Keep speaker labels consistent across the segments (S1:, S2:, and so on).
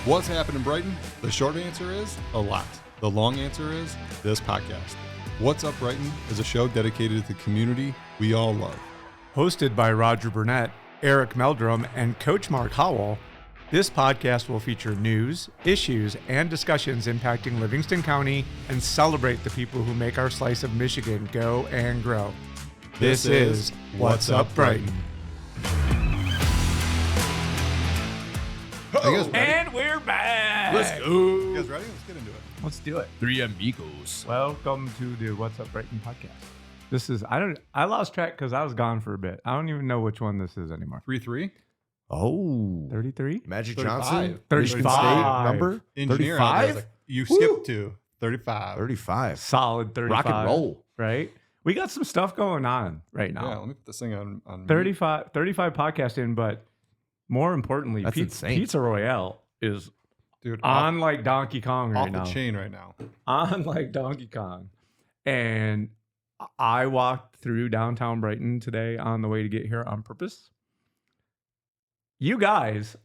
S1: What's happening, Brighton? The short answer is a lot. The long answer is this podcast. What's Up Brighton is a show dedicated to the community we all love.
S2: Hosted by Roger Burnett, Eric Meldrum, and Coach Mark Howell, this podcast will feature news, issues, and discussions impacting Livingston County and celebrate the people who make our slice of Michigan go and grow. This is What's Up Brighton. And we're back.
S1: Let's go. You guys ready? Let's get into it.
S2: Let's do it.
S3: Three amigos.
S2: Welcome to the What's Up Brighton podcast. This is, I lost track because I was gone for a bit. I don't even know which one this is anymore.
S1: 3-3?
S3: Oh.
S2: 33?
S3: Magic
S1: 35.
S3: Johnson?
S2: 35.
S3: Michigan State number?
S1: Engineer.
S3: 35?
S1: You skipped to 35.
S3: 35.
S2: Solid 35.
S3: Rock and roll.
S2: Right? We got some stuff going on right now.
S1: Yeah, let me put this thing on
S2: 35 podcast in, but more importantly,
S3: That's insane.
S2: Pizza Royale is
S1: dude,
S2: on like Donkey Kong right
S1: off
S2: now.
S1: the chain right now.
S2: On like Donkey Kong. And I walked through downtown Brighton today on the way to get here on purpose. You guys,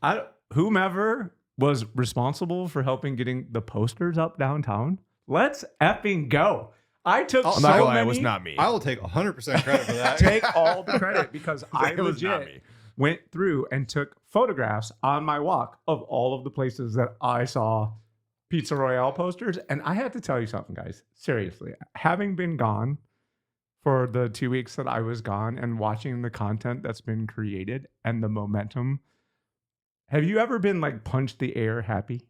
S2: whomever was responsible for helping getting the posters up downtown, let's effing go. I took
S3: I'm
S2: so
S3: not gonna lie,
S2: many.
S3: it was not me.
S1: I will take 100% credit for that.
S2: Take all the credit because I
S3: It was not me.
S2: legit went through and took photographs on my walk of all of the places that I saw Pizza Royale posters. And I have to tell you something, guys. Seriously, having been gone for the 2 weeks that I was gone and watching the content that's been created and the momentum, have you ever been like punch the air happy?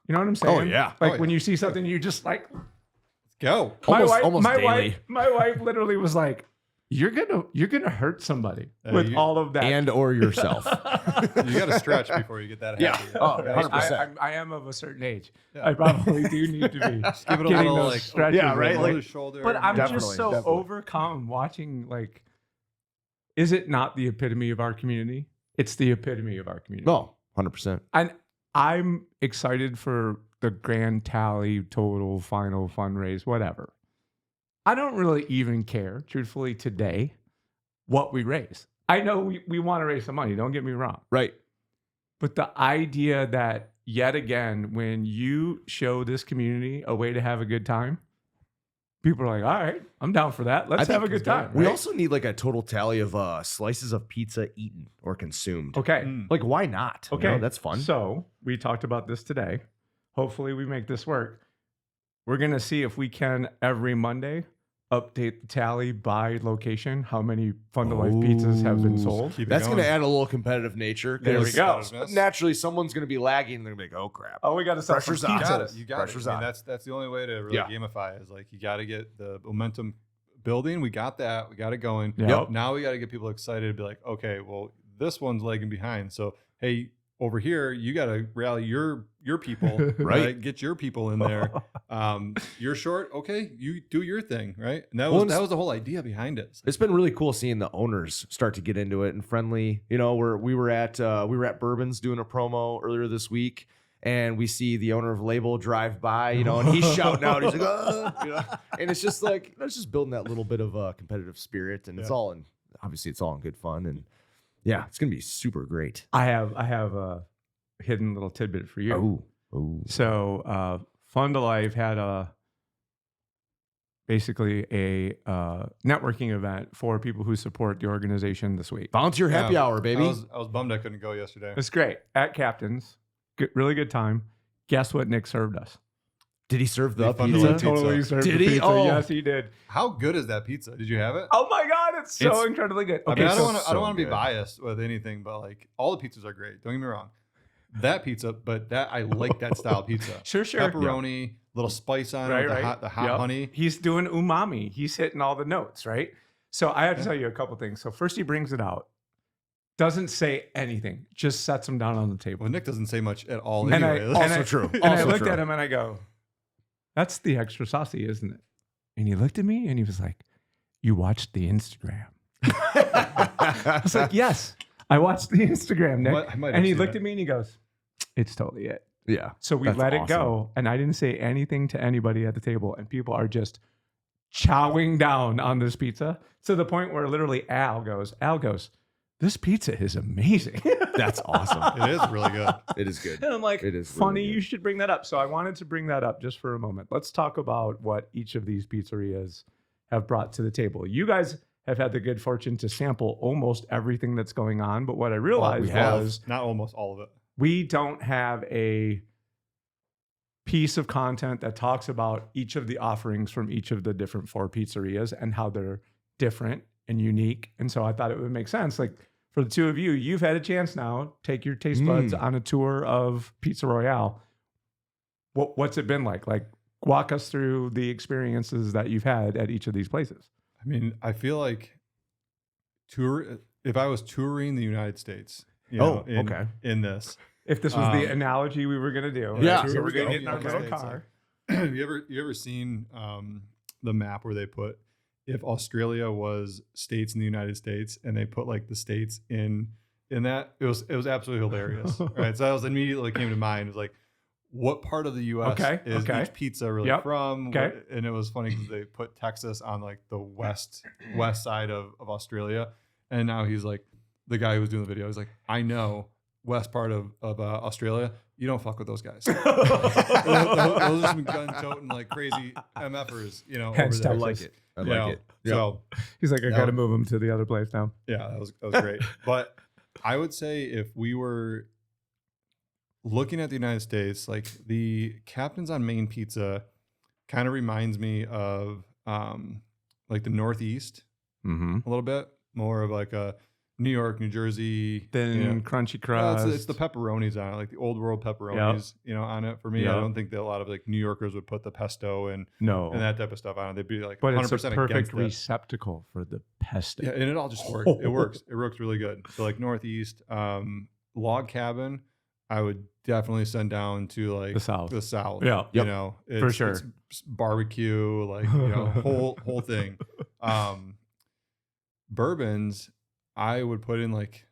S2: You know what I'm saying?
S3: Oh, yeah.
S2: Like when you see something, you just like,
S1: Go.
S3: Almost daily.
S2: my wife literally was like, You're gonna hurt somebody with all of that,
S3: And or yourself.
S1: You got to stretch before you get that
S3: Yeah.
S1: happy.
S3: Oh,
S1: Right?
S3: 100%.
S2: I am of a certain age.
S1: Yeah.
S2: I probably do need to be
S1: Just give it a
S2: getting
S1: little
S2: those
S1: like
S2: stretches.
S3: yeah, right,
S2: in.
S1: over
S3: like-
S1: the shoulder.
S2: But I'm
S3: Definitely,
S2: just so
S3: definitely.
S2: overcome watching. Like, is it not the epitome of our community? It's the epitome of our community.
S3: No, 100%.
S2: And I'm excited for the grand tally, total, final fundraise, whatever. I don't really even care, truthfully, today, what we raise. I know we want to raise some money, don't get me wrong.
S3: Right.
S2: But the idea that, yet again, when you show this community a way to have a good time, people are like, all right, I'm down for that. Let's have a good time.
S3: We
S2: right?
S3: also need like a total tally of slices of pizza eaten or consumed.
S2: Okay.
S3: Like, why not? You
S2: Okay.
S3: know, that's fun.
S2: So we talked about this today. Hopefully we make this work. We're going to see if we can every Monday update the tally by location, how many Fun to Life pizzas have been sold.
S1: Keep it
S3: That's going to
S1: going.
S3: add a little competitive nature.
S2: There we
S3: 'cause
S2: go.
S3: Naturally, someone's going to be lagging and they're going to be like, oh, crap.
S2: Oh, we got to sell some
S3: Pressure's on.
S2: pizzas.
S1: You got
S3: Pressure's
S1: it. I mean,
S3: on.
S1: that's the only way to really
S3: Yeah.
S1: gamify is like you got to get the momentum building. We got that. We got it going.
S2: Yep.
S1: Now we got to get people excited to be like, okay, well, this one's lagging behind. So, hey, over here, you got to rally your people,
S3: Right.
S1: Get your people in there. You're short. Okay, you do your thing, right? And that
S3: Well,
S1: was the whole idea behind it.
S3: It's been really cool seeing the owners start to get into it and friendly. You know, we were at Bourbon's doing a promo earlier this week, and we see the owner of Label drive by, you know, and he's shouting out. He's like, you know, and it's just like that's just building that little bit of a competitive spirit, and it's all in good fun, and yeah, it's gonna be super great.
S2: I have a hidden little tidbit for you.
S3: Oh,
S2: So, Fun to Life had basically a networking event for people who support the organization this week.
S3: volunteer happy hour, baby.
S1: I was bummed I couldn't go yesterday.
S2: It's great at Captain's. Good, really good time. Guess what Nick served us?
S3: Did he serve the
S1: The Fun to
S3: pizza?
S1: Life
S2: Totally served
S3: Did
S2: the
S3: he?
S2: pizza.
S3: Oh.
S2: Yes, he did.
S1: How good is that pizza? Did you have it?
S2: Oh my God, it's so
S3: It's-
S2: incredibly good.
S1: I
S2: Okay,
S1: mean, I
S2: so
S1: don't
S3: so
S1: want to be
S3: good.
S1: biased with anything, but like all the pizzas are great. Don't get me wrong. That pizza, but I like that style pizza.
S2: sure.
S1: Pepperoni, little spice on it,
S2: Right.
S1: the hot
S2: Yep.
S1: honey.
S2: He's doing umami. He's hitting all the notes, right? So I have to tell you a couple things. So first he brings it out. Doesn't say anything. Just sets them down on the table.
S1: Well, Nick doesn't say much at all.
S2: And
S1: Anyway,
S3: Also true.
S2: And I
S3: Also
S2: looked
S3: true.
S2: at him and I go, that's the extra saucy, isn't it? And he looked at me and he was like, you watched the Instagram. I was like, yes, I watched the Instagram, Nick.
S1: I might have
S2: And he
S1: seen
S2: looked
S1: that.
S2: at me and he goes, it's totally it.
S3: Yeah.
S2: So we
S3: That's
S2: let it
S3: awesome.
S2: go. And I didn't say anything to anybody at the table. And people are just chowing down on this pizza to the point where literally Al goes, this pizza is amazing.
S3: That's awesome.
S1: It is really good.
S3: It is good.
S2: And I'm like,
S3: It is
S2: funny
S3: really
S2: you
S3: good.
S2: should bring that up. So I wanted to bring that up just for a moment. Let's talk about what each of these pizzerias have brought to the table. You guys have had the good fortune to sample almost everything that's going on. But what I realized was
S1: Not almost all of it.
S2: we don't have a piece of content that talks about each of the offerings from each of the different 4 pizzerias and how they're different and unique. And so I thought it would make sense. Like for the two of you, you've had a chance now, take your taste buds on a tour of Pizza Royale. What's it been like? Like walk us through the experiences that you've had at each of these places.
S1: I mean, I feel like if I was touring the United States, in this,
S2: If this was the analogy we were going to do.
S3: Yeah.
S2: So we're going to
S1: Touring
S2: get in our
S1: the
S2: little
S1: United States,
S2: car.
S1: you ever seen the map where they put if Australia was states in the United States and they put like the states in that? It was absolutely hilarious. Right. So that was immediately came to mind. It was like, what part of the US is each pizza really from?
S2: Okay.
S1: And it was funny because they put Texas on like the west side of Australia. And now he's like, the guy who was doing the video, he's like, I know west part of Australia. You don't fuck with those guys. those are some gun-toting like crazy MFers,
S2: Hence
S1: over there.
S3: I like it. I like it.
S1: So
S2: He's like, I got to move him to the other place now.
S1: yeah, that was great. But I would say if we were looking at the United States, like the Captain's on Main pizza kind of reminds me of like the Northeast a little bit, more of like a New York, New Jersey,
S2: Thin, crunchy crust.
S1: it's the pepperonis on it, like the old world pepperonis, on it. For me, I don't think that a lot of like New Yorkers would put the pesto and that type of stuff on it. They'd be like,
S2: but
S1: 100%
S2: it's a perfect
S1: against it.
S2: receptacle for the pesto.
S1: Yeah, and it all just works. It works. It works really good. So like Northeast, log cabin, I would definitely send down to like
S2: The South.
S1: Yeah,
S2: Yep. For sure.
S1: It's barbecue, like whole thing. Bourbons, I would put in like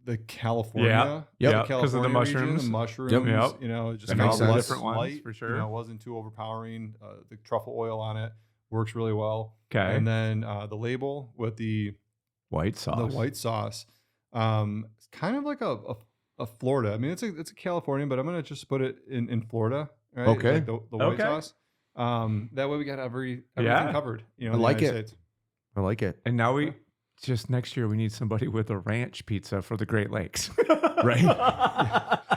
S1: the California,
S2: because of the
S1: mushrooms,
S2: Yep.
S1: Just
S2: That
S1: kind
S2: makes
S1: of
S2: sense.
S1: less
S2: Different ones,
S1: light,
S2: for sure.
S1: it wasn't too overpowering. The truffle oil on it works really well.
S2: Okay.
S1: And then the label with the
S2: White sauce.
S1: the white sauce, it's kind of like a Florida. I mean, it's a Californian, but I'm gonna just put it in Florida. Right?
S3: Okay.
S1: Like the white sauce. That way we got everything covered.
S3: I like it. I like it.
S2: And now just next year, we need somebody with a ranch pizza for the Great Lakes.
S3: Right?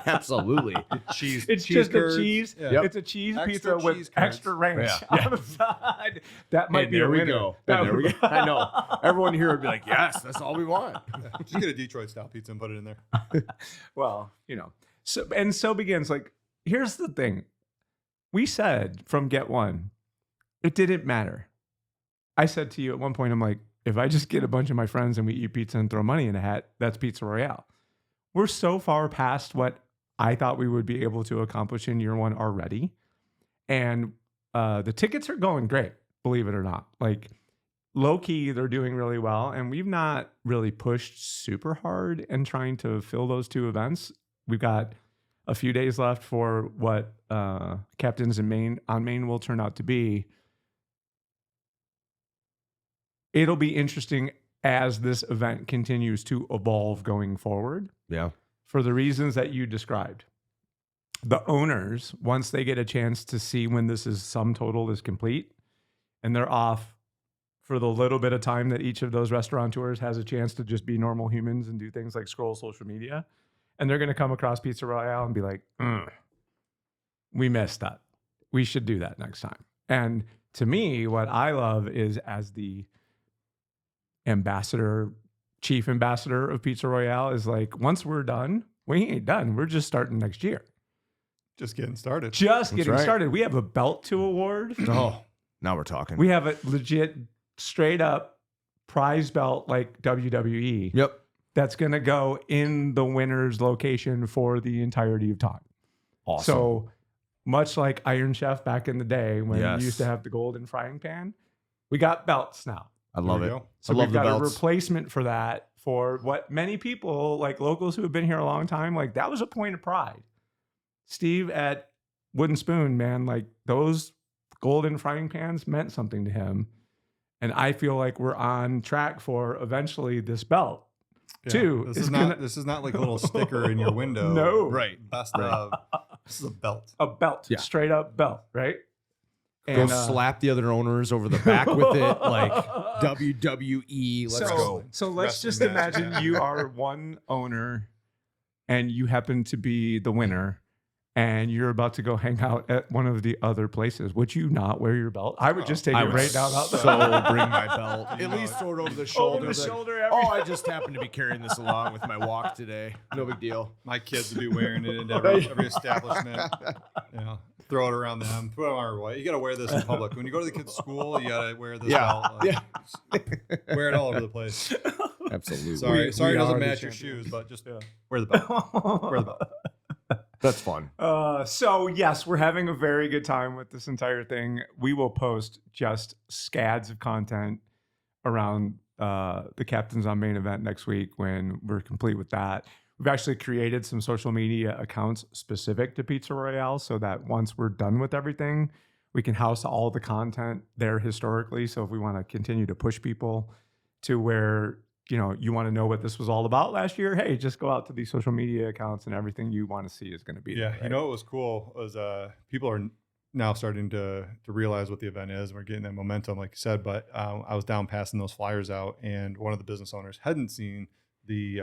S3: Absolutely.
S1: Cheese.
S2: It's
S1: cheese
S2: just
S1: curds.
S2: a cheese.
S1: Yeah.
S2: It's a cheese
S1: Extra
S2: pizza with
S1: cheese curds.
S2: extra ranch
S3: Yeah.
S2: on the side. That might
S3: And
S2: be
S3: there
S2: a
S3: we
S2: winner.
S3: go.
S2: That
S3: And there we
S2: would-
S3: go. I know. Everyone here would be like, yes, that's all we want.
S1: Just get a Detroit style pizza and put it in there.
S2: Well, so begins. Like, here's the thing. We said from get one, it didn't matter. I said to you at one point, I'm like, if I just get a bunch of my friends and we eat pizza and throw money in a hat, that's Pizza Royale. We're so far past what I thought we would be able to accomplish in year one already. And the tickets are going great, believe it or not. Like low key, they're doing really well. And we've not really pushed super hard in trying to fill those two events. We've got a few days left for what Captains on Main will turn out to be. It'll be interesting as this event continues to evolve going forward
S3: Yeah.
S2: for the reasons that you described. The owners, once they get a chance to see when this sum total is complete and they're off for the little bit of time that each of those restaurateurs has a chance to just be normal humans and do things like scroll social media, and they're going to come across Pizza Royale and be like, we messed that. We should do that next time. And to me, what I love is as the chief ambassador of Pizza Royale is like, once we're done, we ain't done. We're just starting next year.
S1: Just getting started.
S2: Just getting
S3: right.
S2: started. We have a belt to award.
S3: Oh, now we're talking.
S2: We have a legit, straight up prize belt like WWE.
S3: Yep.
S2: That's going to go in the winner's location for the entirety of time.
S3: Awesome.
S2: So much like Iron Chef back in the day when
S3: Yes.
S2: you used to have the golden frying pan, we got belts now.
S3: I love
S1: There
S3: it.
S1: we go.
S2: So
S3: I love
S2: we've
S3: the
S2: got a
S3: belts.
S2: replacement for that for what many people, like locals who have been here a long time, like that was a point of pride. Steve at Wooden Spoon, man, like those golden frying pans meant something to him. And I feel like we're on track for eventually this belt.
S1: Yeah,
S2: Two,
S1: this
S2: is
S1: is not like a little sticker in your window.
S2: No.
S3: Right.
S1: Best of. This is a belt.
S2: a belt,
S3: Yeah.
S2: straight up belt, right?
S3: Go slap the other owners over the back with it, like WWE. Let's go.
S2: So let's just
S1: Wrestling match.
S2: imagine you are one owner and you happen to be the winner and you're about to go hang out at one of the other places. Would you not wear your belt? I would just take
S3: I
S2: it
S3: would
S2: right down out there.
S3: so bring my belt. At least throw it over the shoulder.
S2: Over the
S3: like,
S2: shoulder.
S3: oh, I just happen to be carrying this along with my walk today. No big deal.
S1: My kids would be wearing it in every establishment. You know, throw it around them. Throw it on our way. You got to wear this in public. When you go to the kids' school, you got to wear this belt. Wear it all over the place.
S3: Absolutely.
S1: Sorry,
S2: We
S1: it
S2: are
S1: doesn't
S2: the
S1: match your
S2: champions.
S1: shoes, but just wear the belt. Wear the belt.
S3: That's fun.
S2: So yes, we're having a very good time with this entire thing. We will post just scads of content around the Captains on Main event next week when we're complete with that. We've actually created some social media accounts specific to Pizza Royale so that once we're done with everything, we can house all the content there historically. So if we want to continue to push people to where, you know, you want to know what this was all about last year, hey, just go out to these social media accounts and everything you want to see is going to be there.
S1: You know what was cool was people are now starting to realize what the event is, and we're getting that momentum, like you said. But I was down passing those flyers out, and one of the business owners hadn't seen the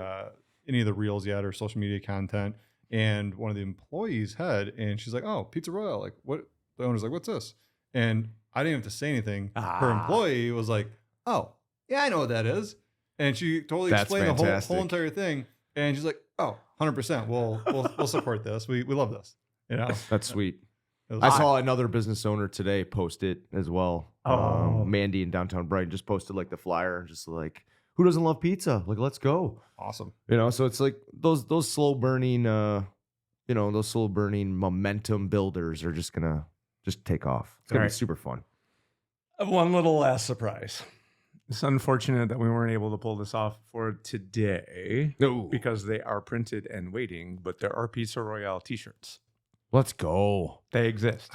S1: any of the reels yet or social media content, and one of the employees had, and she's like, "Oh, Pizza Royale, like what?" The owner's like, "What's this?" And I didn't have to say anything. Her employee was like, "Oh, yeah, I know what that is," and she totally
S3: That's
S1: explained the
S3: fantastic.
S1: whole entire thing. And she's like, "Oh, 100%. We'll support this. We love this." You know,
S3: That's sweet.
S1: It was
S3: I
S1: fun.
S3: saw another business owner today post it as well.
S2: Oh.
S3: Mandy in downtown Brighton just posted like the flyer, just like, who doesn't love pizza? Like, let's go.
S1: Awesome.
S3: You know, so it's like those slow burning, those slow burning momentum builders are just gonna take off. It's gonna be
S2: Right.
S3: super fun.
S2: One little last surprise. It's unfortunate that we weren't able to pull this off for today
S3: No,
S2: because they are printed and waiting, but there are Pizza Royale t-shirts.
S3: let's go.
S2: They exist.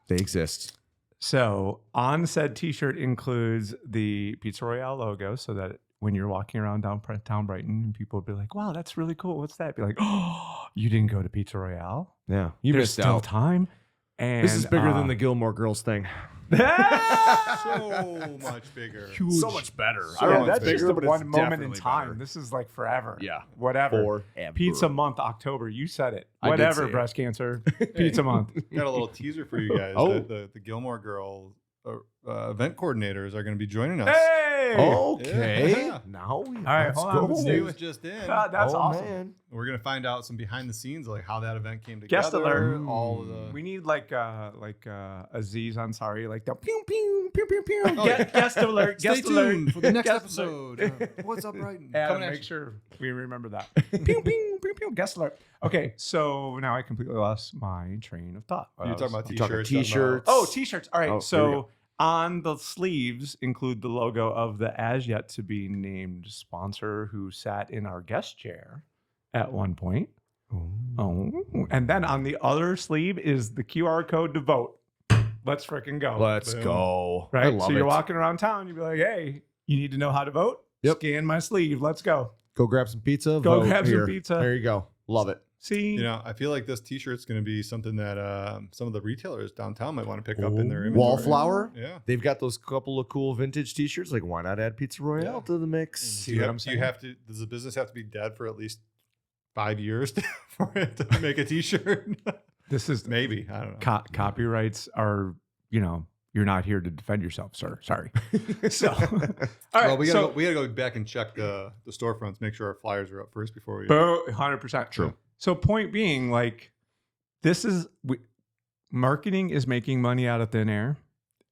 S3: They exist.
S2: So on said t-shirt includes the Pizza Royale logo so that when you're walking around downtown Brighton, people will be like, wow, that's really cool. What's that? Be like, oh, you didn't go to Pizza Royale?
S3: Yeah, you
S2: There's
S3: missed
S2: still
S3: out.
S2: time. And
S3: This is bigger than the Gilmore Girls thing.
S1: So much bigger.
S3: So much better.
S2: So
S3: I don't know if
S2: that's
S3: it's
S2: just
S3: bigger,
S2: a
S3: but
S2: one
S3: it's
S2: moment in
S3: definitely
S2: time.
S3: better.
S2: This is like forever.
S3: Yeah.
S2: Whatever.
S3: Forever.
S2: Pizza month, October. You said it.
S3: I did
S2: Whatever,
S3: say it.
S2: breast cancer. Pizza month.
S1: Got a little teaser for you guys.
S3: Oh.
S1: The Gilmore Girl event coordinators are going to be joining us.
S2: Hey!
S3: Okay.
S1: Yeah.
S3: Now,
S2: All right, hold on. Let's do
S1: News
S2: it.
S1: just in.
S2: That's awesome.
S3: Man.
S1: We're going to find out some behind the scenes, like how that event came together.
S2: Guest alert.
S1: All of the.
S2: We need like Aziz Ansari, like the pew pew pew pew pew.
S1: Oh,
S2: Guest alert.
S1: Stay
S2: Guest alert
S1: tuned for the next
S2: Guest
S1: episode.
S2: alert.
S1: What's up, Brighton?
S2: Adam,
S1: Coming at
S2: make
S1: you.
S2: sure we remember that. Pew pew pew pew. Guest alert. Okay, so now I completely lost my train of thought.
S1: You're talking about
S3: You talking
S1: t-shirts.
S3: t-shirts.
S2: Oh, t-shirts. All right.
S3: Oh, here we
S2: so
S3: go.
S2: on the sleeves include the logo of the as yet to be named sponsor who sat in our guest chair at one point. Oh, and then on the other sleeve is the QR code to vote. Let's freaking go.
S3: Let's
S1: Boom.
S3: go. I
S2: Right.
S3: love
S2: So you're
S3: it.
S2: walking around town, you'd be like, hey, you need to know how to vote?
S3: Yep.
S2: Scan my sleeve. Let's go.
S3: Go grab some pizza.
S2: Go
S3: vote
S2: grab some
S3: here.
S2: pizza.
S3: There you go. Love it.
S2: See?
S1: You know, I feel like this T-shirt's going to be something that some of the retailers downtown might want to pick up in their
S3: Ooh.
S1: inventory.
S3: Wallflower?
S1: Yeah.
S3: They've got those couple of cool vintage T-shirts. Like, why not add Pizza Royale
S1: Yeah.
S3: to the mix?
S2: See
S1: Do
S2: what
S1: you,
S2: I'm
S1: have, do
S2: saying?
S1: you have to? Does the business have to be dead for at least 5 years for it to make a T-shirt?
S2: This is
S1: Maybe, I don't know.
S2: copyrights are, you're not here to defend yourself, sir. Sorry. So, all right.
S1: Well, we
S2: so,
S1: gotta go back and check the storefronts, make sure our flyers are up first before we.
S2: 100%
S3: True.
S2: So point being, like, marketing is making money out of thin air,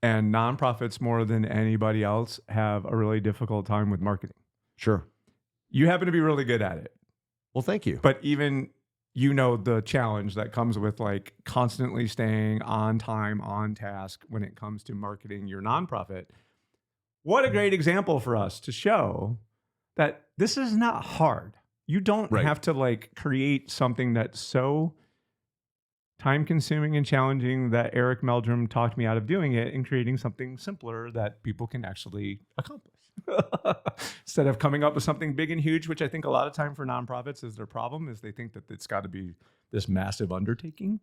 S2: and nonprofits more than anybody else have a really difficult time with marketing.
S3: Sure.
S2: You happen to be really good at it,
S3: Well, thank you.
S2: but even the challenge that comes with like constantly staying on time, on task when it comes to marketing your nonprofit. What a great example for us to show that this is not hard. You don't
S3: Right.
S2: have to like create something that's so time-consuming and challenging that Eric Meldrum talked me out of doing it and creating something simpler that people can actually accomplish. Instead of coming up with something big and huge, which I think a lot of time for nonprofits is their problem, is they think that it's got to be this massive undertaking.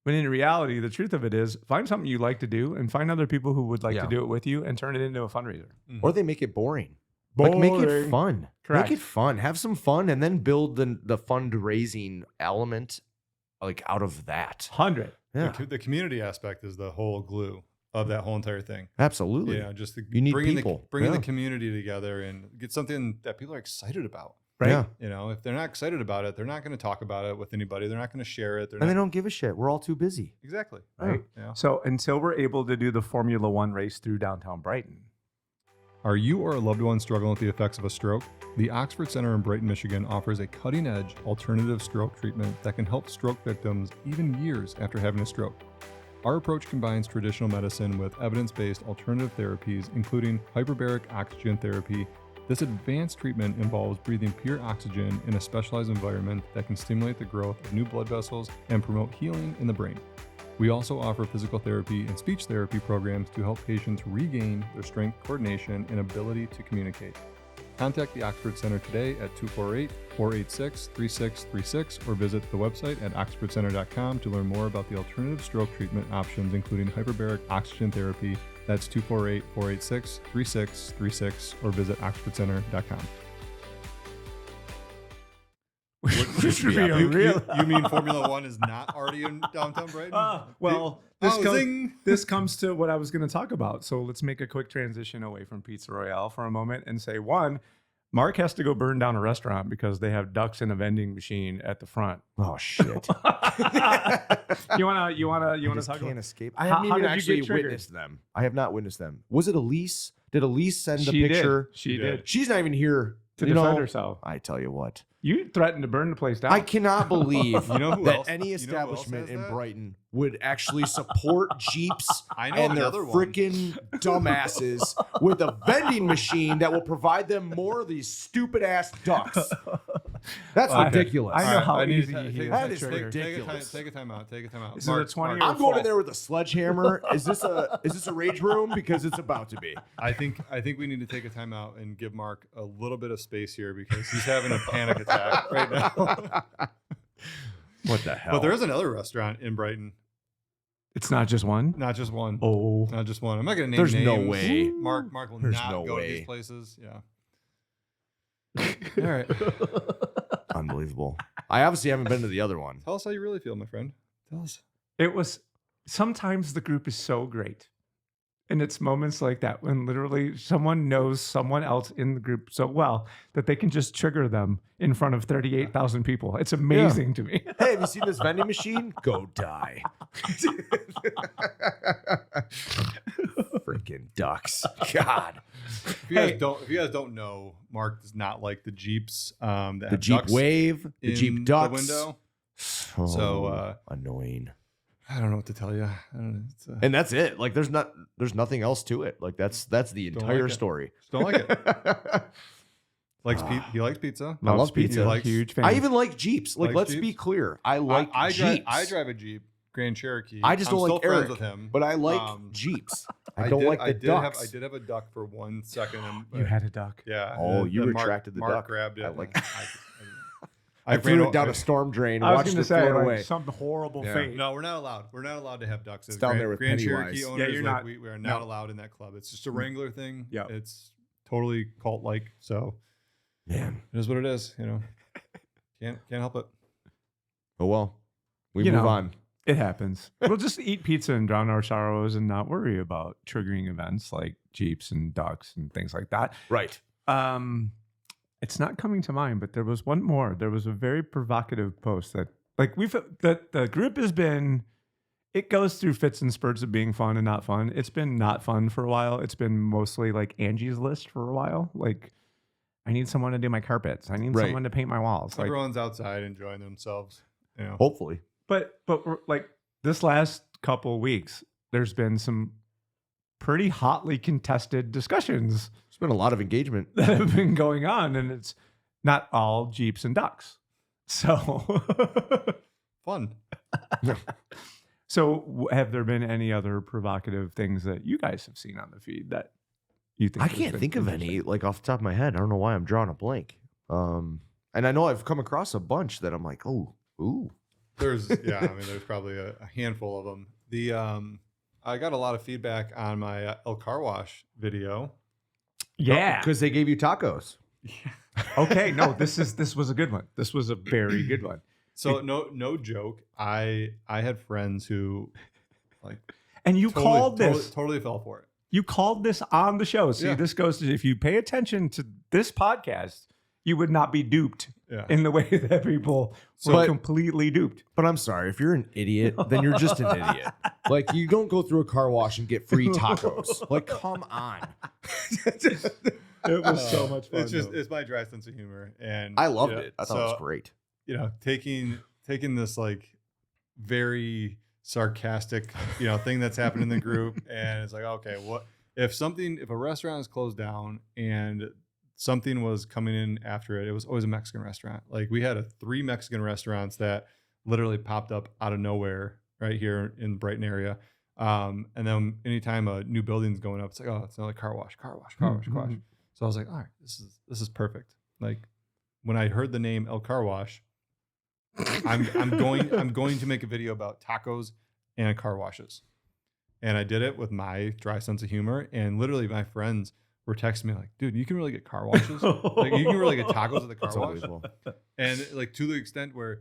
S2: When in reality, the truth of it is find something you like to do and find other people who would like to do it with you and turn it into a fundraiser.
S3: Or they make it boring. Like make it fun.
S2: Correct.
S3: Make it fun. Have some fun and then build the fundraising element like out of that.
S2: 100.
S3: Yeah.
S1: The community aspect is the whole glue of that whole entire thing.
S3: Absolutely.
S1: Yeah, just
S3: you need
S1: bringing
S3: people.
S1: bringing the community together and get something that people are excited about.
S2: Right.
S3: Yeah.
S1: You know, if they're not excited about it, they're not going to talk about it with anybody. They're not going to share it.
S3: And they don't give a shit. We're all too busy.
S1: Exactly.
S2: Right.
S1: Yeah.
S2: So until we're able to do the Formula One race through downtown Brighton.
S1: Are you or a loved one struggling with the effects of a stroke? The Oxford Center in Brighton, Michigan offers a cutting-edge alternative stroke treatment that can help stroke victims even years after having a stroke. Our approach combines traditional medicine with evidence-based alternative therapies, including hyperbaric oxygen therapy. This advanced treatment involves breathing pure oxygen in a specialized environment that can stimulate the growth of new blood vessels and promote healing in the brain. We also offer physical therapy and speech therapy programs to help patients regain their strength, coordination, and ability to communicate. Contact the Oxford Center today at 248-486-3636 or visit the website at oxfordcenter.com to learn more about the alternative stroke treatment options, including hyperbaric oxygen therapy. That's 248-486-3636 or visit oxfordcenter.com.
S2: Which would be a real.
S1: You mean Formula One is not already in downtown Brighton?
S2: Well, this comes to what I was going to talk about. So let's make a quick transition away from Pizza Royale for a moment and say, one, Mark has to go burn down a restaurant because they have ducks in a vending machine at the front.
S3: Oh shit!
S2: You wanna talk
S3: Can't
S2: about?
S3: escape. I haven't
S2: how
S3: even
S2: did you
S3: actually
S2: get triggered?
S3: witnessed them. I have not witnessed them. Was it Elise? Did Elise send the
S2: She
S3: picture?
S2: did. She did
S3: She's not even here
S2: to
S3: you
S2: defend
S3: know,
S2: herself.
S3: I tell you what.
S2: You threatened to burn the place down.
S3: I cannot believe
S1: You know who
S3: that
S1: else-
S3: any
S1: you know who else
S3: establishment
S1: has
S3: in
S1: that?
S3: Brighton would actually support Jeeps
S1: I know
S3: and their
S1: another one.
S3: freaking dumbasses with a vending machine that will provide them more of these stupid ass ducks. That's
S1: Okay.
S3: ridiculous.
S2: I know how
S1: I need
S2: easy
S1: to
S2: he
S1: take-
S2: is.
S3: That
S2: to
S3: is
S2: trigger.
S3: ridiculous.
S1: Take a time out. Take a time out.
S2: This is a 20
S3: I'm
S2: or
S3: going in
S2: full.
S3: there with a sledgehammer. Is this a rage room? Because it's about to be.
S1: I think we need to take a time out and give Mark a little bit of space here because he's having a panic attack right now.
S3: What the hell?
S1: But there is another restaurant in Brighton,
S2: It's not just one.
S1: not just one.
S2: Oh,
S1: Not just one. I'm not going to name
S3: There's
S1: names.
S3: no way.
S1: Mark will
S3: There's
S1: not
S3: no
S1: go to
S3: way.
S1: these places. Yeah. All right.
S3: Unbelievable. I obviously haven't been to the other one.
S1: Tell us how you really feel, my friend. Tell us.
S2: it was. Sometimes the group is so great, and it's moments like that when literally someone knows someone else in the group so well that they can just trigger them in front of 38,000 people. It's amazing to me.
S3: Hey, have you seen this vending machine? Go die. Freaking ducks. God.
S1: If you guys don't know, Mark does not like the Jeeps. That
S3: The
S1: have
S3: Jeep
S1: ducks
S3: Wave, the
S1: in
S3: Jeep Ducks.
S1: The window.
S3: So annoying.
S1: I don't know what to tell you. It's,
S3: And that's it. Like there's nothing else to it. Like that's the
S1: Don't
S3: entire
S1: like it.
S3: story.
S1: just don't like it. He likes pizza.
S3: I love pizza.
S1: He likes-
S2: Huge fan.
S3: I even like Jeeps. Like
S1: Likes
S3: let's be
S1: Jeeps?
S3: clear. I like
S1: I
S3: Jeeps.
S1: drive a Jeep Grand Cherokee.
S3: I just
S1: I'm
S3: don't
S1: still
S3: like
S1: friends
S3: Eric,
S1: with him.
S3: but I like Jeeps. I don't like the ducks.
S1: I did have a duck for 1 second. And,
S2: You had a duck.
S1: yeah.
S3: Oh,
S1: and
S3: you
S1: then
S3: retracted the
S1: Mark
S3: duck.
S1: grabbed it.
S3: I like-
S1: I
S3: I threw it down a storm drain.
S2: I was
S3: Watched
S2: going
S3: it
S2: to say
S3: float
S2: like,
S3: away.
S2: some horrible
S3: Yeah.
S2: fate.
S1: No, we're not allowed. We're not allowed to have ducks.
S3: It's down there with
S1: Grand
S3: Pennywise.
S1: Cherokee
S2: Yeah,
S1: owners.
S2: you're
S1: like,
S2: not-
S1: we are not allowed in that club. It's just a Wrangler thing.
S2: Yeah.
S1: It's totally cult-like. So
S3: Man.
S1: it is what it is. You know, can't help it.
S3: Oh well. We
S2: You
S3: move
S2: know.
S3: on.
S2: It happens. We'll just eat pizza and drown our sorrows and not worry about triggering events like Jeeps and ducks and things like that.
S3: Right.
S2: It's not coming to mind, but there was one more. There was a very provocative post that like the group has been, it goes through fits and spurts of being fun and not fun. It's been not fun for a while. It's been mostly like Angie's List for a while. Like I need someone to do my carpets. I need
S3: Right.
S2: someone to paint my walls. Like,
S1: Everyone's outside enjoying themselves. You know.
S3: Hopefully.
S2: but like this last couple weeks, there's been some pretty hotly contested discussions
S3: There's been a lot of engagement.
S2: that have been going on, and it's not all Jeeps and ducks. So
S1: Fun.
S2: So have there been any other provocative things that you guys have seen on the feed that you think?
S3: I
S2: has
S3: can't
S2: been
S3: think of any
S2: interesting?
S3: like off the top of my head. I don't know why I'm drawing a blank. And I know I've come across a bunch that I'm like, oh, ooh.
S1: There's there's probably a handful of them. I got a lot of feedback on my El Car Wash video.
S2: Yeah.
S3: Because they gave you tacos.
S2: Okay. No, this was a good one. This was a very good one.
S1: So no joke. I had friends who like
S2: And you called this.
S1: totally fell for it.
S2: You called this on the show. See,
S1: Yeah.
S2: this goes to, if you pay attention to this podcast, you would not be duped
S1: Yeah.
S2: in the way that people were
S3: But-
S2: completely duped.
S3: But I'm sorry, if you're an idiot, then you're just an idiot. Like, you don't go through a car wash and get free tacos. Like, come on.
S2: It was so much fun.
S1: It's my dry sense of humor, and
S3: I loved it. I thought it was
S1: so,
S3: great.
S1: taking this like very sarcastic thing that's happened in the group, and it's like, okay, what if a restaurant is closed down and something was coming in after it? It was always a Mexican restaurant. Like, we had 3 Mexican restaurants that literally popped up out of nowhere right here in the Brighton area. And then anytime a new building's going up, it's like, oh, it's another car wash. So I was like, all right, this is perfect. Like, when I heard the name El Car Wash, I'm going to make a video about tacos and car washes. And I did it with my dry sense of humor. And literally my friends were texting me like, dude, you can really get car washes. Like, you can really get tacos at the car
S3: That's
S1: wash.
S3: unbelievable.
S1: And like, to the extent where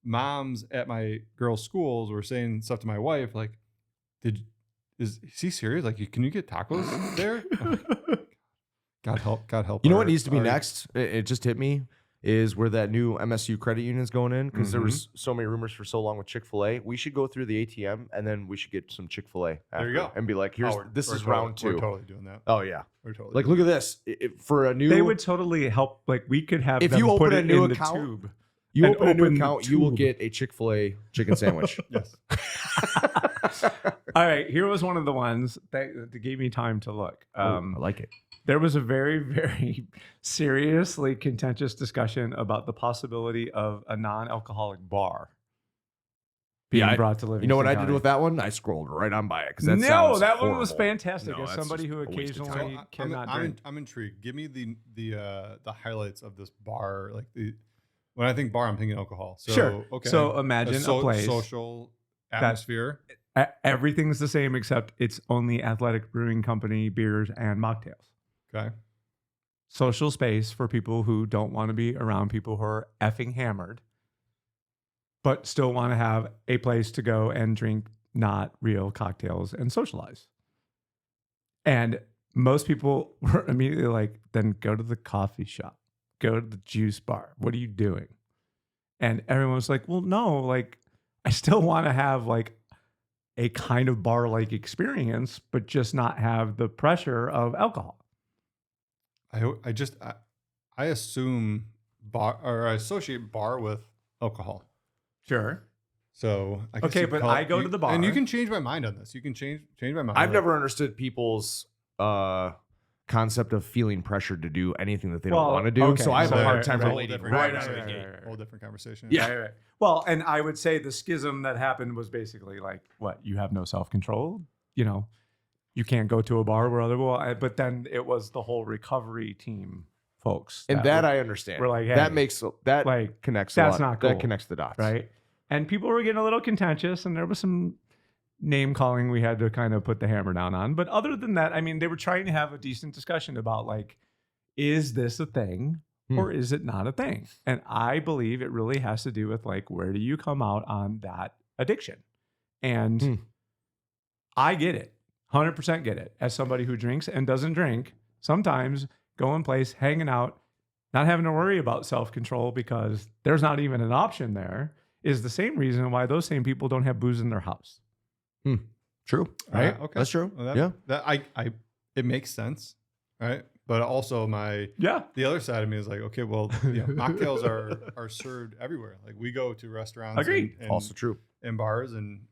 S1: moms at my girls' schools were saying stuff to my wife, like, is he serious? Like, can you get tacos there? I'm like, God help.
S3: You know what needs to be next? It just hit me. Is where that new MSU credit union is going in, because there was so many rumors for so long with Chick-fil-A. We should go through the ATM and then we should get some Chick-fil-A.
S1: There you go.
S3: And be like, this is round 2.
S1: We're totally doing that.
S3: Oh yeah.
S1: We're totally
S3: Like,
S1: doing
S3: look at this. For a new,
S2: They would totally help. Like, we could have
S3: If
S2: them
S3: you
S2: put
S3: open a
S2: it
S3: new
S2: in
S3: account,
S2: the tube.
S3: you
S2: and
S3: open a new
S2: open the
S3: account, you will
S2: tube.
S3: get a Chick-fil-A chicken sandwich.
S1: Yes.
S2: All right, here was one of the ones that gave me time to look.
S3: I like it.
S2: There was a very, very seriously contentious discussion about the possibility of a non-alcoholic bar being
S3: Yeah,
S2: brought to Livingston.
S3: You know what I did
S2: County.
S3: with that one? I scrolled right on by it because that
S2: No,
S3: sounds
S2: that one was
S3: horrible.
S2: fantastic.
S3: No,
S2: As
S3: that's
S2: somebody
S3: just
S2: who
S3: a waste of time.
S2: occasionally cannot drink.
S1: I'm intrigued. Give me the highlights of this bar. Like, when I think bar, I'm thinking alcohol. So,
S2: Sure.
S1: Okay.
S2: So imagine a place
S1: social atmosphere.
S2: Everything's the same except it's only Athletic Brewing Company beers and mocktails.
S1: Okay.
S2: Social space for people who don't want to be around people who are effing hammered, but still want to have a place to go and drink not real cocktails and socialize. And most people were immediately like, then go to the coffee shop, go to the juice bar. What are you doing? And everyone was like, well, no, like, I still want to have like a kind of bar-like experience, but just not have the pressure of alcohol.
S1: I assume bar, or I associate bar with alcohol.
S2: Sure.
S1: So I guess
S2: Okay,
S1: you
S2: but
S1: call it-
S2: I go to the bar.
S1: and you can change my mind on this. You can change my mind.
S3: I've
S1: Like,
S3: never understood people's concept of feeling pressured to do anything that they
S2: Well,
S3: don't want to do.
S2: okay,
S3: so I have
S2: so
S3: a hard
S2: right,
S3: time
S2: right,
S3: relating
S1: right,
S3: right
S1: right,
S3: out of the
S1: right,
S3: gate.
S1: right. Whole different conversation.
S3: Yeah.
S2: Right. Well, and I would say the schism that happened was basically like, what, you have no self-control? You know, you can't go to a bar where but then it was the whole recovery team folks.
S3: And
S2: were,
S3: I understand.
S2: we're like, hey,
S3: that makes that
S2: like,
S3: connects.
S2: that's
S3: a lot.
S2: not cool.
S3: That connects the dots.
S2: right? And people were getting a little contentious, and there was some name calling we had to kind of put the hammer down on. But other than that, I mean, they were trying to have a decent discussion about like, is this a thing or is it not a thing? And I believe it really has to do with like, where do you come out on that addiction? And I get it, 100% get it. As somebody who drinks and doesn't drink, sometimes going place, hanging out, not having to worry about self-control because there's not even an option there, is the same reason why those same people don't have booze in their house.
S3: True.
S2: Right?
S1: Okay.
S3: That's true.
S1: Well,
S3: Yeah.
S1: It makes sense, right? But also the other side of me is like, okay, well, mocktails are served everywhere. Like, we go to restaurants,
S2: Agreed.
S1: and
S3: Also true.
S1: and bars, and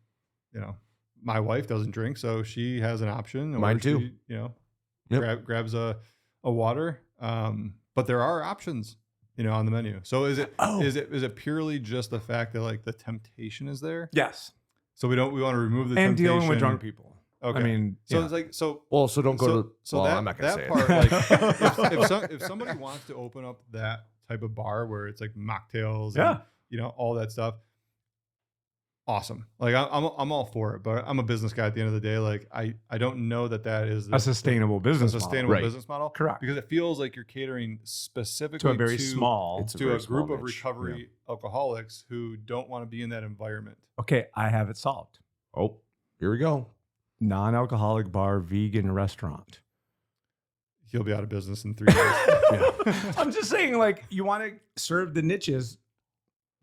S1: my wife doesn't drink, so she has an option. or
S3: Mine too.
S1: She,
S3: Yep.
S1: grabs a water. But there are options on the menu. So is it purely just the fact that like the temptation is there?
S2: Yes.
S1: So we want to remove the
S2: And
S1: temptation.
S2: dealing with drunk people.
S1: Okay.
S2: I mean,
S1: so
S2: yeah.
S1: it's like so.
S3: Well, so don't go
S1: so,
S3: to.
S1: So
S3: well,
S1: that
S3: I'm not gonna say
S1: part,
S3: it.
S1: like, if somebody wants to open up that type of bar where it's like mocktails,
S2: Yeah.
S1: and, all that stuff, awesome. Like I'm all for it, but I'm a business guy at the end of the day. Like I don't know that is
S2: a sustainable business model.
S1: business model,
S2: Correct?
S1: Because it feels like you're catering specifically
S2: To a very small,
S3: It's a
S1: to
S3: very
S1: a
S3: small
S1: group of
S3: niche.
S1: recovery alcoholics who don't want to be in that environment.
S2: Okay, I have it solved.
S3: Oh, here we go.
S2: Non-alcoholic bar, vegan restaurant.
S1: He'll be out of business in 3 years.
S2: Yeah. I'm just saying, like, you want to serve the niches,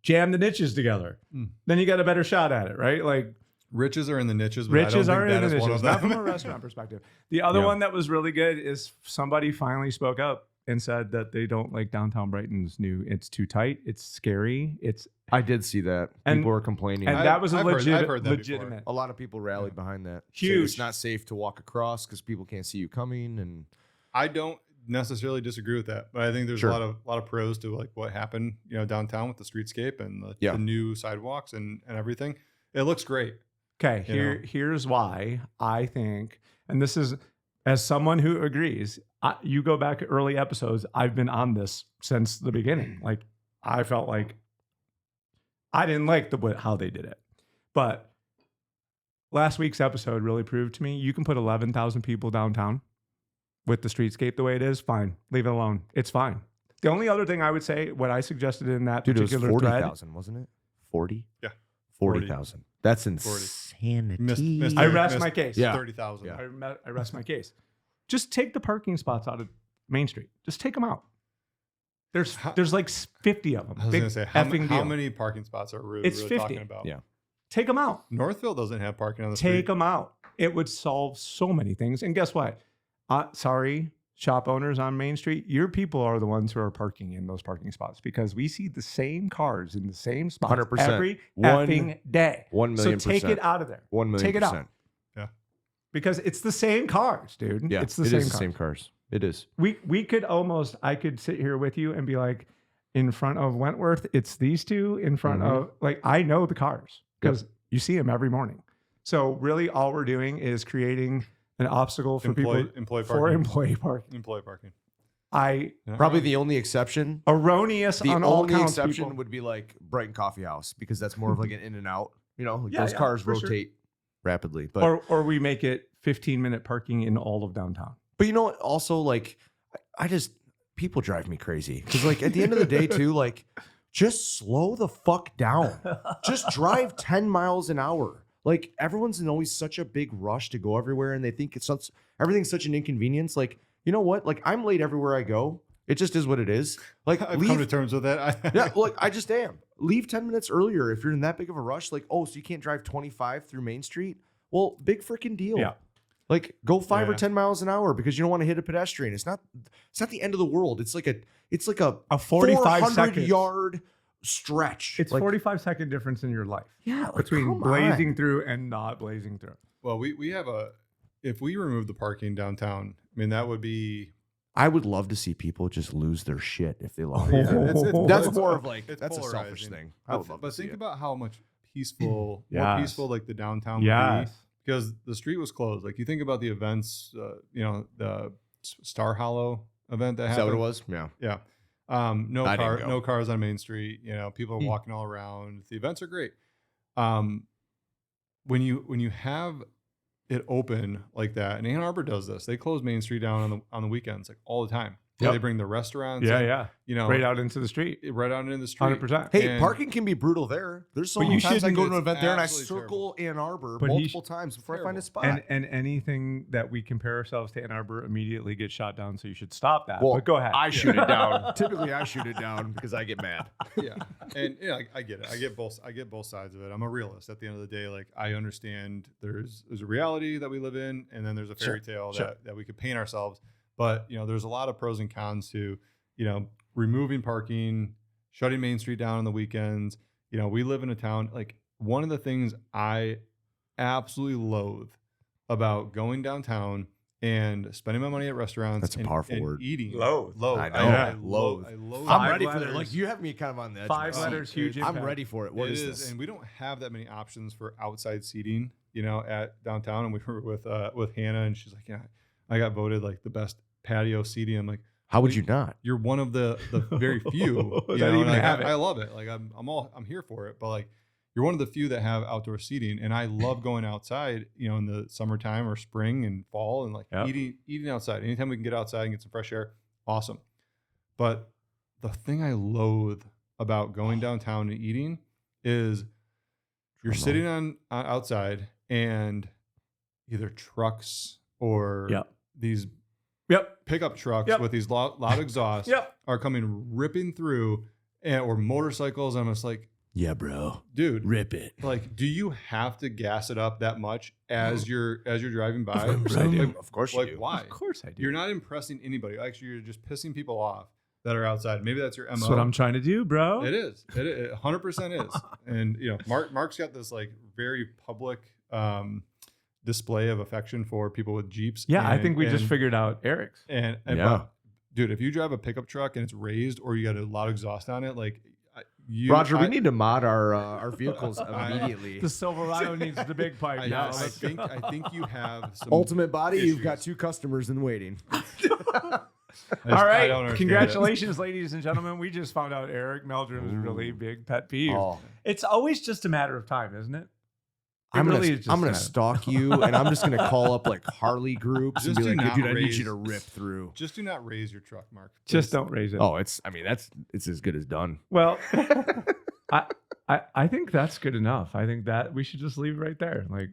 S2: jam the niches together. Then you got a better shot at it, right? Like,
S1: Riches are in the niches. But
S2: riches
S1: I
S2: are
S1: don't
S2: in
S1: think
S2: the
S1: that is one
S2: niches,
S1: of
S2: not
S1: them.
S2: from a restaurant perspective. The other
S3: Yeah.
S2: one that was really good is somebody finally spoke up and said that they don't like downtown Brighton's new. It's too tight. It's scary.
S3: I did see that.
S2: And-
S3: People were complaining.
S2: And that was a
S1: I've heard that before.
S2: legitimate.
S3: A lot of people rallied behind that. Saying
S2: Huge.
S3: It's not safe to walk across because people can't see you coming. And
S1: I don't necessarily disagree with that, but I think there's
S3: Sure.
S1: a lot of pros to like what happened, downtown with the streetscape and the new sidewalks and everything. It looks great.
S2: Okay, here's why I think, and this is as someone who agrees. You go back early episodes. I've been on this since the beginning. Like I felt like I didn't like how they did it, but last week's episode really proved to me you can put 11,000 people downtown with the streetscape the way it is. Fine, leave it alone. It's fine. The only other thing I would say, what I suggested in that
S3: dude, it was
S2: particular thread,
S3: 40,000, wasn't it? 40?
S1: Yeah.
S3: 40,000. That's
S1: 40.
S3: insanity.
S1: Missed-
S2: I rest my case.
S3: Yeah.
S1: 30,000.
S3: Yeah.
S2: I rest my case. Just take the parking spots out of Main Street. Just take them out. There's like 50 of them.
S1: I was
S2: Big
S1: going to say,
S2: effing
S1: how
S2: deal.
S1: many parking spots are we
S2: It's
S1: really
S2: 50.
S1: talking about?
S3: Yeah.
S2: Take them out.
S1: Northville doesn't have parking on the street.
S2: Take them out. It would solve so many things. And guess what? Sorry, shop owners on Main Street, your people are the ones who are parking in those parking spots because we see the same cars in the same spots
S3: 100%.
S2: every effing day.
S3: 1 million
S2: So take
S3: percent.
S2: it out of there.
S3: 1 million
S2: Take it out.
S3: percent.
S2: Because it's the same cars, dude.
S3: Yeah,
S2: it's the
S3: it
S2: same
S3: is the
S2: cars.
S3: same cars. It is.
S2: We could almost, I could sit here with you and be like, in front of Wentworth, it's these two. In front of, like, I know the cars because you see them every morning. So really all we're doing is creating an obstacle for
S1: employee
S2: employee parking.
S1: Employee parking.
S3: Probably the only exception.
S2: Erroneous
S3: The
S2: on all
S3: only
S2: counts,
S3: exception
S2: people.
S3: would be like Brighton Coffee House because that's more of like an in and out. Like
S2: Yeah,
S3: those
S2: yeah,
S3: cars
S2: for sure.
S3: rotate rapidly. But
S2: Or we make it 15-minute parking in all of downtown.
S3: But you know what? Also, like, people drive me crazy because, like, at the end of the day, too, like, just slow the fuck down. Just drive 10 miles an hour. Like, everyone's in always such a big rush to go everywhere, and they think everything's such an inconvenience. Like, you know what? Like, I'm late everywhere I go. It just is what it is. Like,
S1: I've come to terms with that.
S3: yeah, like I just am. Leave 10 minutes earlier if you're in that big of a rush. Like, oh, so you can't drive 25 through Main Street? Well, big freaking deal.
S2: Yeah.
S3: Like, go 5 or
S1: Yeah.
S3: 10 miles an hour because you don't want to hit a pedestrian. It's not the end of the world. It's like a
S2: 45 seconds.
S3: yard stretch.
S2: It's
S3: like,
S2: 45-second difference in your life
S3: yeah, like,
S2: between
S3: come
S2: blazing
S3: on.
S2: through and not blazing through.
S1: Well, we have if we remove the parking downtown, I mean, that would be.
S3: I would love to see people just lose their shit if they love
S1: Yeah,
S3: it. That's
S1: it's-
S3: more of like
S1: it's
S3: that's a selfish
S1: polarizing.
S3: thing. I would love
S1: But
S3: to see
S1: think
S3: it.
S1: about how much more
S2: Yes.
S1: peaceful like the downtown would
S2: Yes.
S1: be because the street was closed. Like you think about the events, the Star Hollow event that
S3: Is that
S1: happened.
S3: what it was? Yeah.
S1: Yeah.
S3: I didn't go.
S1: No cars on Main Street. People are walking all around. The events are great. When you have it open like that, and Ann Arbor does this. They close Main Street down on the weekends, like all the time.
S2: Yep.
S1: They bring the restaurants.
S2: Yeah,
S1: in,
S2: yeah. Right out into the street.
S1: right out into the street.
S2: 100%.
S3: Hey,
S1: And-
S3: parking can be brutal there. There's so
S2: But
S3: many
S2: you
S3: times I
S2: shouldn't-
S3: go to an
S1: It's
S3: event there and I
S1: absolutely
S3: circle Ann Arbor
S2: But he
S3: multiple times before I find a spot.
S2: And anything that we compare ourselves to Ann Arbor immediately gets shot down. So you should stop that.
S3: Well,
S2: But go ahead.
S3: I shoot it down. Typically, I shoot it down because I get mad.
S1: Yeah, and I get it. I get both sides of it. I'm a realist. At the end of the day, like I understand there's a reality that we live in, and then there's a fairy tale that we could paint ourselves. But there's a lot of pros and cons to removing parking, shutting Main Street down on the weekends. We live in a town. Like one of the things I absolutely loathe about going downtown and spending my money at restaurants.
S3: That's a powerful word.
S1: Eating.
S2: Loathe.
S3: I know.
S1: I
S3: Loathe.
S1: loathe.
S3: I'm
S2: Five
S3: ready for
S2: letters.
S3: it. Like you have me kind of on the edge.
S2: 5
S3: of my
S2: letters,
S3: seat.
S2: huge
S3: I'm
S2: impact.
S3: ready for it. What
S1: It
S3: is
S1: is,
S3: this?
S1: and we don't have that many options for outside seating, at downtown. And we were with Hannah, and she's like, "Yeah, I got voted like the best patio seating." I'm like,
S3: How would you not?
S1: "You're one of the very few
S2: That
S1: and
S2: even have it.
S1: I love it. Like I'm here for it, but like you're one of the few that have outdoor seating, and I love going outside, in the summertime or spring and fall, and like
S2: Yep.
S1: eating outside. Anytime we can get outside and get some fresh air, awesome. But the thing I loathe about going downtown and eating is you're sitting on outside and either trucks or
S2: Yep.
S1: these
S2: Yep.
S1: pickup trucks
S2: Yep.
S1: with these loud exhausts
S2: Yep.
S1: are coming ripping through, or motorcycles. I'm just like,
S3: Yeah, bro.
S1: dude,
S3: Rip it.
S1: like, do you have to gas it up that much as you're driving by?
S3: Of course I do.
S1: Like,
S3: Of course you
S1: like
S3: do.
S1: why?
S2: Of course I do.
S1: You're not impressing anybody. Actually, you're just pissing people off that are outside. Maybe that's your MO.
S2: That's what I'm trying to do, bro.
S1: It is. It 100% is. And Mark's got this like very public display of affection for people with Jeeps.
S2: Yeah, I
S1: and-
S2: think we just
S1: and-
S2: figured out Eric's.
S1: And
S3: Yeah.
S1: but, dude, if you drive a pickup truck and it's raised or you got a loud exhaust on it, like
S3: Roger, we need to mod our vehicles immediately.
S2: The Silverado needs the big pipe
S1: I
S2: now.
S1: think you have some
S3: Ultimate Body, you've got
S1: issues.
S3: 2 customers in waiting.
S1: I
S2: All
S1: I don't
S2: right.
S1: understand
S2: Congratulations, ladies and gentlemen. We just found out Eric Meldrum's really big pet peeve.
S3: Oh.
S2: It's always just a matter of time, isn't it? It
S3: I'm
S2: really
S3: gonna
S2: is just
S3: I'm
S2: a
S3: gonna
S2: matter.
S3: stalk you, and I'm just gonna call up like Harley groups and
S1: Just
S3: be
S1: do
S3: like,
S1: not
S3: "Dude, I need
S1: raise-
S3: you to rip through."
S1: it. Just do not raise your truck, Mark.
S2: Just
S1: Please.
S2: don't raise it.
S3: Oh, it's as good as done.
S2: Well, I think that's good enough. I think that we should just leave it right there. Like,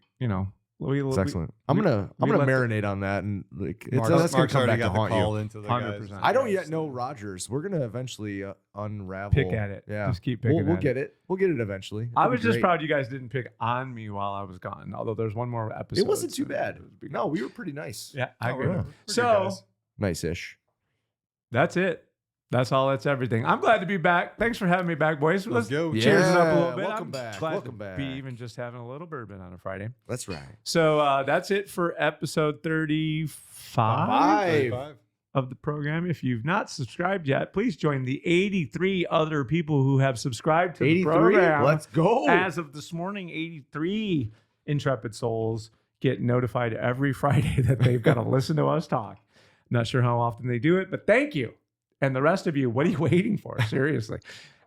S3: It's excellent. I'm
S2: we
S3: gonna
S2: let
S3: marinate on that, and like that's
S1: Mark's
S3: gonna come
S1: already
S3: back to
S1: got the
S3: haunt
S1: call
S3: you.
S1: into the
S2: 100%.
S1: guys.
S3: I don't yet know Rogers. We're gonna eventually unravel.
S2: pick at it.
S3: Yeah,
S2: Just keep picking
S3: we'll
S2: at
S3: get
S2: it.
S3: it. We'll get it eventually.
S2: I
S3: It'll be
S2: was just
S3: great.
S2: proud you guys didn't pick on me while I was gone. Although there's one more episode.
S3: It wasn't too
S2: so
S3: bad.
S2: it was
S3: No, we were pretty nice.
S2: Yeah, I
S1: Oh,
S2: agree.
S1: we're good
S2: So
S1: guys.
S3: Nice-ish.
S2: that's it. That's all. That's everything. I'm glad to be back. Thanks for having me back, boys.
S1: Let's go.
S2: Cheers it up a
S3: Yeah,
S2: little bit.
S3: welcome
S2: I'm
S3: back,
S2: Glad
S3: welcome
S2: to
S3: back.
S2: be even just having a little bourbon on a Friday.
S3: That's right.
S2: So that's it for episode 35
S3: Five.
S2: of the program. If you've not subscribed yet, please join the 83 other people who have subscribed to the
S3: 83.
S2: program.
S3: Let's go.
S2: As of this morning, 83 intrepid souls get notified every Friday that they've got to listen to us talk. Not sure how often they do it, but thank you. And the rest of you, what are you waiting for? Seriously.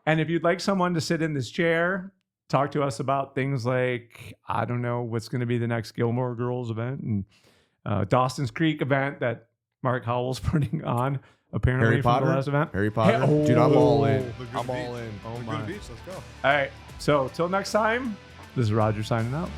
S2: And if you'd like someone to sit in this chair, talk to us about things like, I don't know, what's going to be the next Gilmore Girls event and Dawson's Creek event that Mark Howell's putting on, apparently,
S3: Harry
S2: from
S3: Potter?
S2: the last event.
S3: Harry Potter.
S2: Hey,
S3: Dude, I'm all in.
S1: The good
S3: I'm
S1: beach.
S3: all in.
S1: We're
S2: my.
S1: good beach. Let's go.
S2: All right. So till next time, this is Roger signing out.